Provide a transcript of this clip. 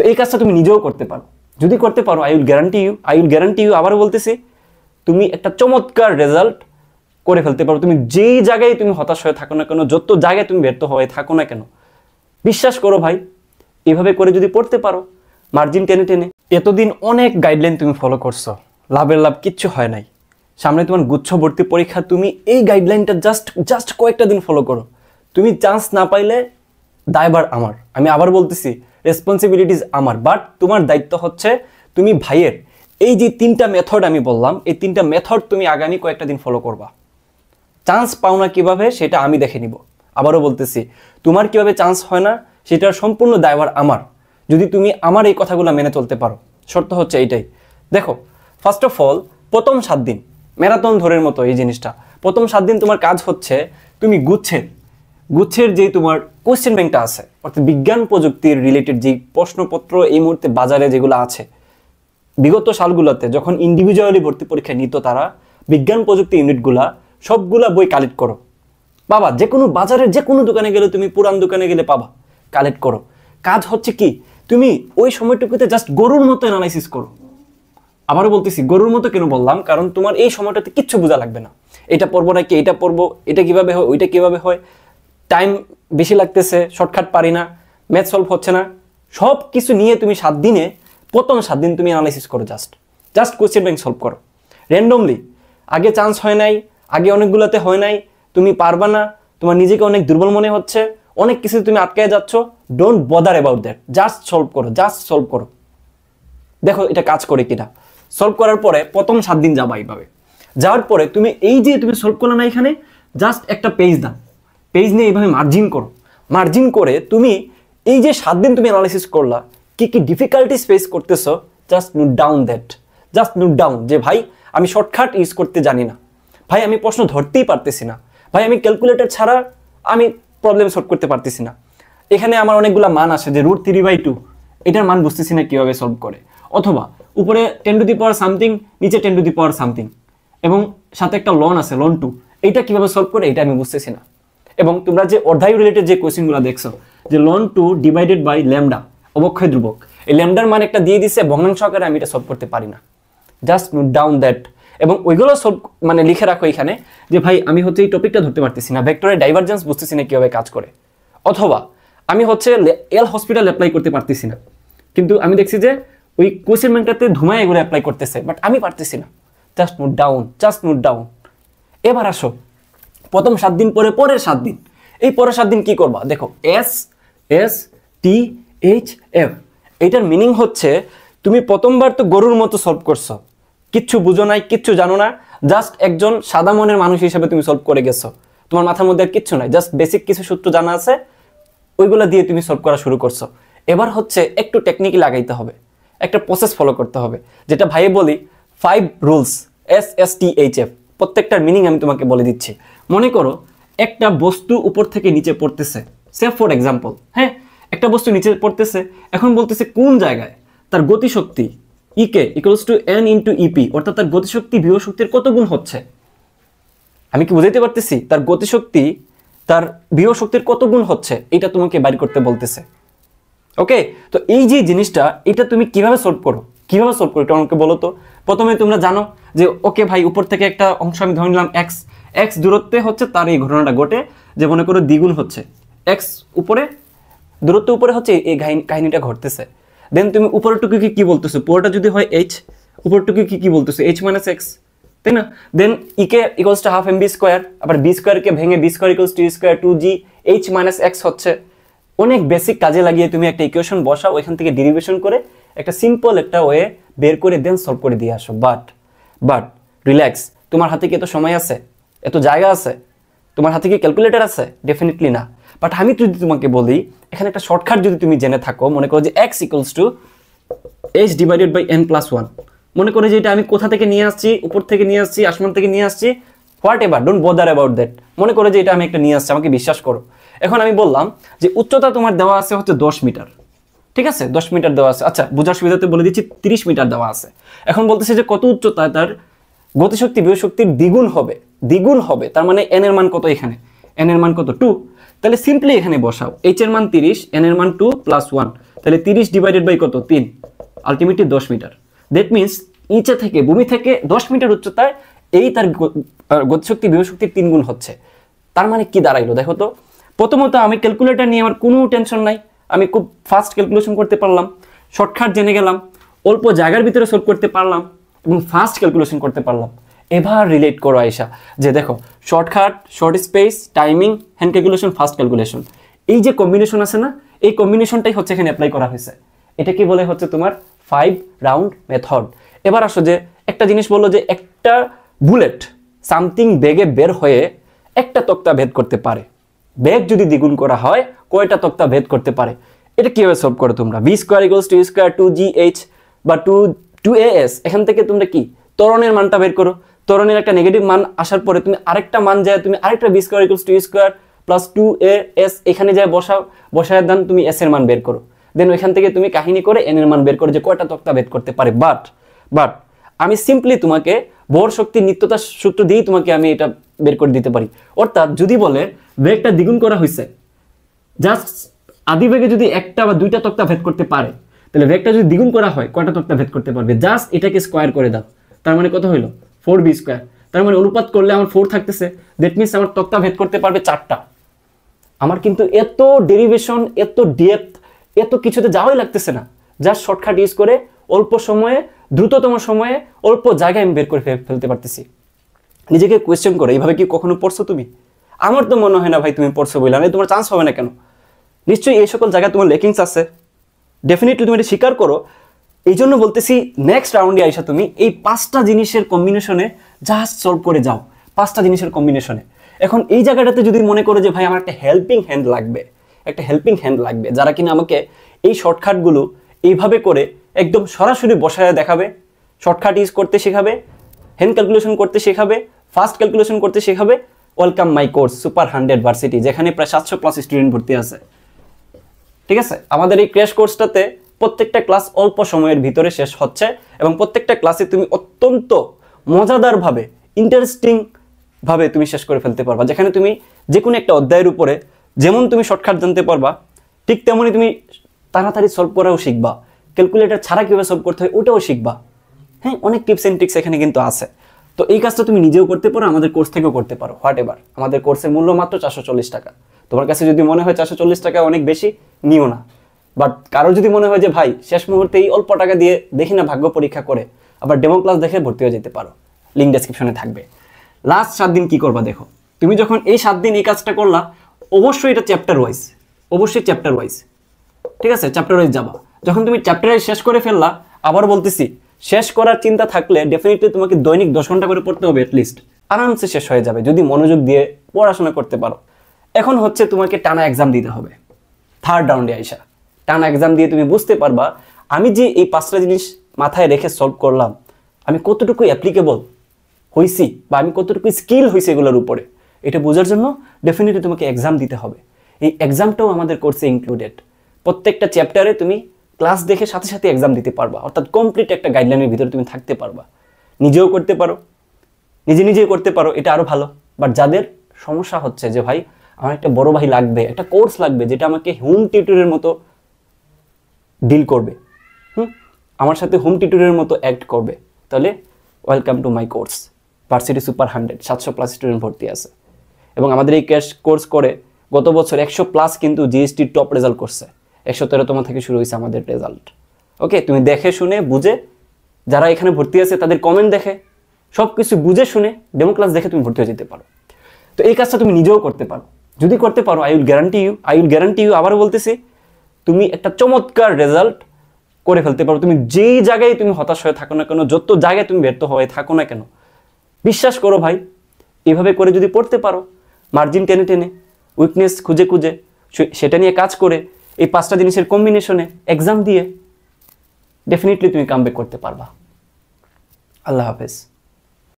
এই কাজটা তুমি নিজেও করতে পারো। যদি করতে পারো, আই উইল গ্যারান্টি ইউ আবারও বলতেছি, তুমি একটা চমৎকার রেজাল্ট করে ফেলতে পারো। তুমি যেই জায়গায় তুমি হতাশ হয়ে থাকো না কেন, যত জায়গায় তুমি ব্যর্থ হয়ে থাকো না কেন, বিশ্বাস করো ভাই, এভাবে করে যদি পড়তে পারো মার্জিন টেনে টেনে। এতদিন অনেক গাইডলাইন তুমি ফলো করছো, লাভের লাভ কিচ্ছু হয় নাই। সামনে তোমার গুচ্ছ ভর্তি পরীক্ষা, তুমি এই গাইডলাইনটা জাস্ট কয়েকটা দিন ফলো করো। তুমি চান্স না পাইলে দায়ভার আমার। আমি আবার বলতেছি, রেসপন্সিবিলিটিস আমার, বাট তোমার দায়িত্ব হচ্ছে তুমি ভাইয়ের এই যে 3টা মেথড আমি বললাম, এই 3টা মেথড তুমি আগামী কয়েকটা দিন ফলো করবা। চান্স পাও না কিভাবে সেটা আমি দেখে নিব। আবারও বলতেছি, তোমার কিভাবে চান্স হয় না সেটার সম্পূর্ণ দায়ভার আমার, যদি তুমি আমার এই কথাগুলো মেনে চলতে পারো। শর্ত হচ্ছে এইটাই। দেখো, ফার্স্ট অফ অল, প্রথম 7 দিন ম্যারাথন ধরের মতো এই জিনিসটা। প্রথম 7 দিন তোমার কাজ হচ্ছে তুমি গুচ্ছের যে তোমার কোশ্চেন ব্যাংকটা আছে, অর্থাৎ বিজ্ঞান প্রযুক্তির রিলেটেড যে প্রশ্নপত্র এই মুহূর্তে বাজারে যেগুলো আছে, বিগত সালগুলোতে যখন ইন্ডিভিজুয়ালি ভর্তি পরীক্ষা নিত তারা, বিজ্ঞান প্রযুক্তি ইউনিটগুলা সবগুলা বই কালেক্ট করো। পাবা, যে কোনো বাজারের যে কোনো দোকানে গেলে, তুমি পুরান দোকানে গেলে পাবা, কালেক্ট করো। কাজ হচ্ছে কি, তুমি ওই সময়টুকুতে জাস্ট গরুর মতো অ্যানালাইসিস করো। আবারও বলতেছি, গরুর মতো কেন বললাম, কারণ তোমার এই সময়টাতে কিচ্ছু বোঝা লাগবে না। এটা পড়বো নাকি এটা পড়বো, এটা কিভাবে হয়, ওইটা কিভাবে হয়, টাইম বেশি লাগতেছে, শর্টকাট পারি না, ম্যাথ সলভ হচ্ছে না, সব কিছু নিয়ে তুমি 7 দিনে, প্রথম 7 দিন তুমি অ্যানালাইসিস করো, জাস্ট কোশ্চেন ব্যাংক সলভ করো র্যান্ডমলি। আগে চান্স হয় নাই, আগে অনেকগুলোতে হয় নাই, তুমি পারবা না, তোমার নিজেকে অনেক দুর্বল মনে হচ্ছে, অনেক কিছু তুমি আটকায় যাচ্ছ, don't bother about that, just solve করো। দেখো এটা কাজ করে কিনা। সলভ করার পরে প্রথম 7 দিন যাবা এইভাবে। যাওয়ার পরে তুমি এই যে তুমি সলভ করলে না, এখানে জাস্ট একটা পেজ দাও, পেজ নিয়ে এইভাবে মার্জিন করে তুমি এই যে 7 দিন তুমি অ্যানালাইসিস করলা, কি কি ডিফিকাল্টিস ফেস করতেছো, জাস্ট নোট ডাউন যে ভাই আমি শর্টকাট ইউজ করতে জানি না, ভাই আমি প্রশ্ন ধরতেই পারতেছি না, ভাই আমি ক্যালকুলেটর ছাড়া আমি প্রবলেম সলভ করতে পারতেছি না, এখানে আমার অনেকগুলো মান আসে যে √3/2, এটার মান বুঝতেছি না কিভাবে সলভ করে, অথবা উপরে 10 টু দি পাওয়ার সামথিং, নিচে 10 টু দি পাওয়ার সামথিং, এবং সাথে একটা লন আছে, লন 2, এটা কিভাবে সলভ করে এটা আমি বুঝতেছি না। এবং তোমরা যে অধ্যায় রিলেটেড যে কোয়েশ্চেনগুলো দেখছো, যে ln 2 ডিভাইডেড বাই ল্যামডা, অবক্ষয় ধ্রুবক, এই ল্যামডার মান একটা দিয়ে দিছে ভগ্নাংশ আকারে, আমি এটা সলভ করতে পারি না, জাস্ট নোট ডাউন দ্যাট। এবং ওইগুলো সলভ মানে লিখে রাখো এখানে, যে ভাই আমি হচ্ছে এই টপিকটা ধরতে পারতেছি না, ভেক্টরের ডাইভারজেন্স বুঝতেছি না কিভাবে কাজ করে, অথবা আমি হচ্ছে এল হসপিটাল অ্যাপ্লাই করতে পারতেছি না, কিন্তু আমি দেখছি যে ওই কোয়েশ্চেন ব্যাংকটাতে ধুমায় এগুলো অ্যাপ্লাই করতেছে, বাট আমি পারতেছি না, জাস্ট নোট ডাউন। এবার আসো প্রথম 7 দিন পরে পরের 7 দিন, এই পরের 7 দিন কি করবা, দেখো STHF, এটার মিনিং হচ্ছে তুমি প্রথমবার তো গরুর মতো সলভ করছো, কিচ্ছু বুঝো নাই, কিচ্ছু জানো না, জাস্ট একজন সাদা মনের মানুষ হিসেবে তুমি সলভ করে গেছো, তোমার মাথার মধ্যে আর কিচ্ছু নাই, জাস্ট বেসিক কিছু সূত্র জানা আছে, ওইগুলো দিয়ে তুমি সলভ করা শুরু করছো। এবার হচ্ছে একটু টেকনিক লাগাইতে হবে, একটা প্রসেস ফলো করতে হবে, যেটা ভাইয়ে বলি 5 রুলস, STHF। প্রত্যেকটার মিনিং আমি তোমাকে বলে দিচ্ছি। মনে করো একটা বস্তু উপর থেকে নিচে পড়তেছে, সে ফর এক্সাম্পল, হ্যাঁ, একটা বস্তু নিচে পড়তেছে, এখন বলতেছে কোন জায়গায় তার গতিশক্তি EK = N × EP, অর্থাৎ তার গতিশক্তি বিভব শক্তির কত গুণ হচ্ছে। আমি কি বুঝাইতে পারতেছি? তার গতিশক্তি তার বিভব শক্তির কত গুণ হচ্ছে, এটা তোমাকে বাইর করতে বলতেছে। ওকে, তো এই যে জিনিসটা, এটা তুমি কিভাবে সলভ করো এটা আমাকে বলো তো। প্রথমে তোমরা জানো যে ওকে ভাই, উপর থেকে একটা অংশ আমি ধরে নিলাম x দূরত্বে হচ্ছে তার এই ঘটনাটা ঘটে, যে মনে করো দ্বিগুণ হচ্ছে, x উপরে দূরত্ব উপরে হচ্ছে এই কাহিনীটা ঘটতেছে। দেন তুমি উপরেরটুকু কি বলতেছো, পুরোটা যদি হয় h, উপরটুকু কি বলতেছো h - x, তাই না? দেন EK = ½ mv², আবার b² কে ভেঙে b² = t² 2g h - x হচ্ছে। অনেক বেসিক কাজে লাগিয়ে তুমি একটা ইকুয়েশন বসাও, ওইখান থেকে ডেরিভেশন করে একটা সিম্পল একটা ওয়ে বের করে দেন সলভ করে দিয়ে আসো। বাট রিল্যাক্স, তোমার হাতে কি এত সময় আছে, এত জায়গা আছে, তোমার হাতে কি ক্যালকুলেটর আছে? ডেফিনেটলি না। বাট আমি যদি তোমাকে বলি, এখানে একটা শর্টকাট যদি তুমি জেনে থাকো, মনে করো যে x = h / n+1, মনে করো যে এটা আমি কোথা থেকে নিয়ে আসছি, উপর থেকে নিয়ে আসছি, আসমান থেকে নিয়ে আসছি, what ever, don't bother about that, মনে করো যে এটা আমি একটা নিয়ে আসছি, আমাকে বিশ্বাস করো। এখন আমি বললাম যে উচ্চতা তোমার দেওয়া আছে হচ্ছে 10 মিটার, ঠিক আছে, 10 মিটার দেওয়া আছে, আচ্ছা বোঝার সুবিধাতে বলে দিচ্ছি 30 মিটার দেওয়া আছে। এখন বলতেছে যে কত উচ্চতায় তার গতিশক্তি বিভব শক্তির দ্বিগুণ হবে, তার মানে n এর মান কত, এখানে n এর মান কত 2, তাহলে সিম্পলি এখানে বসাও, এইচ এর মান 30, এন এর মান 2 + 1, তাহলে 30 ডিভাইডেড বাই কত 3, আলটিমেটলি 10 মিটার। দ্যাট মিনস নিচে থেকে ভূমি থেকে 10 মিটার উচ্চতায় এই তার গতিশক্তি বিভব শক্তির 3 গুণ হচ্ছে। তার মানে কি দাঁড়াইলো দেখো তো। প্রথমত আমি ক্যালকুলেটর নিয়ে আমার কোনো টেনশন নাই, আমি খুব ফাস্ট ক্যালকুলেশন করতে পারলাম, শর্টকাট জেনে গেলাম, অল্প জায়গার ভিতরে সলভ করতে পারলাম এবং ফাস্ট ক্যালকুলেশন করতে পারলাম। এবার রিলেট করো আয়শা যে দেখো shortcut, short space, timing, hand calculation, fast calculation, এই যে কম্বিনেশন আছে না, এই কম্বিনেশনটাই হচ্ছে এখানে অ্যাপ্লাই করা হয়েছে। এটা কি বলে হচ্ছে তোমার 5 রাউন্ড মেথড। এবার আসো যে একটা জিনিস বললো যে একটা বুলেট সামথিং বেগে বের হয়ে একটা তক্তা ভেদ করতে পারে, বেগ যদি দ্বিগুণ করা হয় কয়টা তক্তা ভেদ করতে পারে, এটা কিভাবে সলভ করো তোমরা? v² = u² 2gh বা 2as, এখান থেকে তোমরা কি ত্বরণের মানটা বের করো। ত্বরণের একটা নেগেটিভ মান আসার পরে তুমি আরেকটা মান যায় তুমি আরেকটা v² = u² + 2as এখানে যায় বসায় দেন, তুমি s এর মান বের করো। দেন ওইখান থেকে তুমি কাহিনী করে n এর মান বের করো যে কয়টা তক্তা ভেদ করতে পারে। বাট আমি সিম্পলি তোমাকে ভর শক্তির নিত্যতার সূত্র দিয়েই তোমাকে আমি এটা বের করে দিতে পারি। অর্থাৎ যদি বলে বেগটা দ্বিগুণ করা হয়েছে, জাস্ট আদি বেগে যদি একটা বা দুইটা তক্তা ভেদ করতে পারে, তাহলে বেগটা যদি দ্বিগুণ করা হয় কয়টা তক্তা ভেদ করতে পারবে? জাস্ট এটাকে স্কোয়ার করে দাও, তার মানে কত হইলো 4b²। তার মানে অনুপাত করলে আমার 4 থাকতেছে, দ্যাট মিনস আমার তক্তা ভেদ করতে পারবে 4টা। আমার কিন্তু এত ডেরিভেশন, এত ডেপথ, এত কিছুতে যাওয়াই লাগতেছে না, জাস্ট শর্টকাট ইউজ করে অল্প সময়ে, দ্রুততম সময়ে অল্প জায়গায় আমি বের করে ফেলতে পারতেছি। নিজেকে কোয়েশ্চেন করো, এইভাবে কি কখনো পড়ছো তুমি? আমার তো মনে হয় না ভাই তুমি পড়ছো বলে, আমি তোমার চান্স হবে না কেন? নিশ্চয়ই এই সকল জায়গায় তোমার লেকিংস আছে, ডেফিনেটলি তুমি এটা স্বীকার করো। এই জন্য বলতেছি নেক্সট রাউন্ডে আইসা তুমি এই 5টা জিনিসের কম্বিনেশনে জাস্ট সলভ করে যাও, 5টা জিনিসের কম্বিনেশনে। এখন এই জায়গাটাতে যদি মনে করো যে ভাই আমার একটা হেল্পিং হ্যান্ড লাগবে, যারা কিনা আমাকে এই শর্টকাটগুলো এইভাবে করে একদম সরাসরি বসায় দেখাবে, শর্টকাট ইউজ করতে শেখাবে, হ্যান্ড ক্যালকুলেশন করতে শেখাবে, ফাস্ট ক্যালকুলেশন করতে শেখাবে, welcome my course super 100 varsity, যেখানে প্রায় 700+ স্টুডেন্ট ভর্তি আছে। ঠিক আছে, আমাদের এই ক্র্যাশ কোর্সটাতে প্রত্যেকটা ক্লাস অল্প সময়ের ভিতরে শেষ হচ্ছে এবং প্রত্যেকটা ক্লাসে তুমি অত্যন্ত মজাদারভাবে, ইন্টারেস্টিং ভাবে তুমি শেষ করে ফেলতে পারবা, যেখানে তুমি যে কোনো একটা অধ্যায়ের উপরে যেমন তুমি শর্টকাট জানতে পারবা, ঠিক তেমনই তুমি তাড়াতাড়ি সলভ করাও শিখবা, ক্যালকুলেটর ছাড়া কীভাবে সলভ করতে হয় ওটাও শিখবা। হ্যাঁ, অনেক টিপস অ্যান্ড ট্রিক্স এখানে কিন্তু আছে। তো এই কাজটা তুমি নিজেও করতে পারো, আমাদের কোর্স থেকেও করতে পারো, হোয়াট এভার। আমাদের কোর্সের মূল্য মাত্র 440 টাকা। তোমার কাছে যদি মনে হয় 440 টাকা অনেক বেশি, নিও না। বাট কারো যদি মনে হয় যে ভাই শেষ মুহূর্তে এই অল্প টাকা দিয়ে দেখি না ভাগ্য পরীক্ষা করে, আবার ডেমো ক্লাস দেখে ভর্তি হয়ে যেতে পারো, লিঙ্ক ডেসক্রিপশনে থাকবে। লাস্ট 7 দিন কি করবা দেখো, তুমি যখন এই 7 দিন এই কাজটা করলা, অবশ্যই এটা চ্যাপ্টার ওয়াইজ, ঠিক আছে, চ্যাপ্টার ওয়াইজ যাবা। যখন তুমি চ্যাপ্টার ওয়াইজ শেষ করে ফেললা, আবার বলতেছি শেষ করার চিন্তা থাকলে ডেফিনেটলি তোমাকে দৈনিক 10 ঘন্টা করে পড়তে হবে অ্যাটলিস্ট, আরামসে শেষ হয়ে যাবে যদি মনোযোগ দিয়ে পড়াশোনা করতে পারো। এখন হচ্ছে তোমাকে টানা এক্সাম দিতে হবে। থার্ড রাউন্ডে আইসা টানা এক্সাম দিয়ে তুমি বুঝতে পারবা আমি যে এই 5টা জিনিস মাথায় রেখে সলভ করলাম, আমি কতটুকু অ্যাপ্লিকেবল হইছি বা আমি কতটুকু স্কিল হইছি এগুলোর উপরে। এটা বোঝার জন্য ডেফিনেটলি তোমাকে এক্সাম দিতে হবে। এই এক্সামটাও আমাদের কোর্সে ইনক্লুডেড। প্রত্যেকটা চ্যাপ্টারে তুমি ক্লাস দেখে সাথে সাথে এক্সাম দিতে পারবা, অর্থাৎ কমপ্লিট একটা গাইডলাইনের ভিতরে তুমি থাকতে পারবা। নিজেও করতে পারো, নিজে করতে পারো, এটা আরও ভালো। বাট যাদের সমস্যা হচ্ছে যে ভাই আমার একটা বড় ভাই লাগবে, একটা কোর্স লাগবে যেটা আমাকে হোম টিউটরের মতো ডিল করবে, আমার সাথে হোম টিউটরের মতো অ্যাক্ট করবে, তাহলে welcome to my course varsity super 100। 700+ student ভর্তি আছে এবং আমাদের এই ক্র্যাশ কোর্স করে গত বছর 100+ কিন্তু জিএসটি টপ রেজাল্ট করছে। 113তম থেকে শুরু হয়েছে আমাদের রেজাল্ট। ওকে, তুমি দেখে শুনে বুঝে, যারা এখানে ভর্তি আছে তাদের কমেন্ট দেখে সব কিছু বুঝে শুনে ডেমো ক্লাস দেখে তুমি ভর্তি হয়ে যেতে পারো। তো এই কাজটা তুমি নিজেও করতে পারো। যদি করতে পারো, আই উইল গ্যারান্টি ইউ আবারও বলতেছি, তুমি একটা চমৎকার রেজাল্ট করে ফেলতে পারো। তুমি যেই জায়গায় তুমি হতাশ হয়ে থাকো না কেন, যত জায়গায় তুমি ব্যর্থ হয়ে থাকো না কেন, বিশ্বাস করো ভাই, এভাবে করে যদি পড়তে পারো, মার্জিন টেনে টেনে, উইকনেস খুঁজে খুঁজে, সেটা নিয়ে কাজ করে, এই 5টা জিনিসের কম্বিনেশনে এক্সাম দিয়ে ডেফিনেটলি তুমি কামব্যাক করতে পারবা। আল্লাহ হাফেজ।